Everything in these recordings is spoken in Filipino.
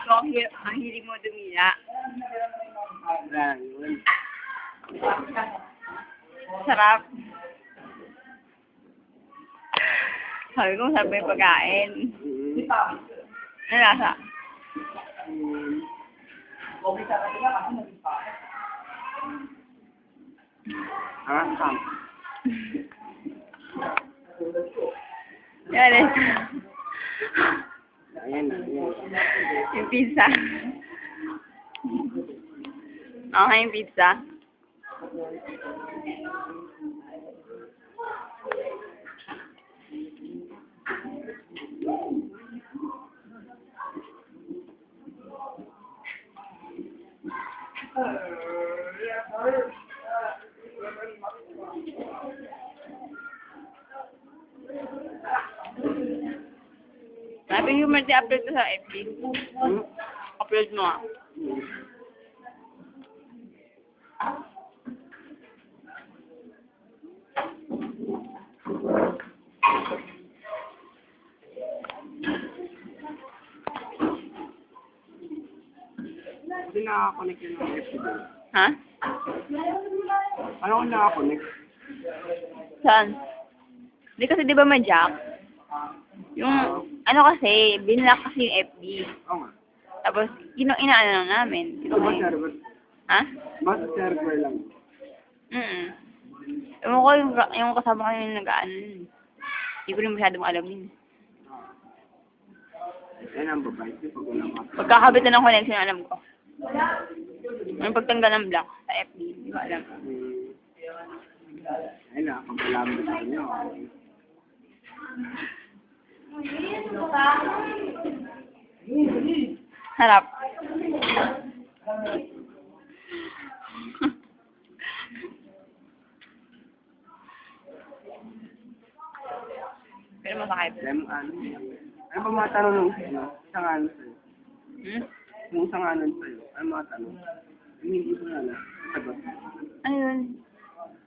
So, ang hilig mo dumila. Wala yun. Sarap. Sabi ko, sarap yung pagkain. Ano lasa? Sam. Yan eh. Ayan na, ayan. Yung pizza. Okay yung pizza. Sabi yung upload ko sa FB. Upload mo ah. Hindi nakaka-connect yun ng FB. Ha? Ano kung nakaka-connect? Saan? Hindi kasi di ba may jack? Yung, ano kasi, binlock kasi yung FB. Oo nga. Tapos, inaano lang namin. Ito ba server? Ha? Basta server lang. Ewan ko yung kasama ko yung nag-ano. Hindi ko rin masyadong alam yun. Yan ang babae. Pag walang kapit. Pagkakabit na ng connection, alam ko. Yung pagtanggal ng block sa FB, hindi ko alam. Ayun na, pagkalaman sa inyo. Harap. Pero masakit. Ano ba mga tanong nung isang ano sa'yo? Yung isang ano sa'yo? Ano mga tanong? Yung hindi ko na alam. Sagot. Ano yun?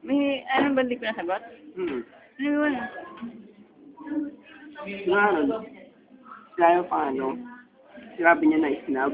May, anong ba hindi ko nasagot? Ano yun? Yung ano? Kaya pa ano? Sinabi niya na isnab.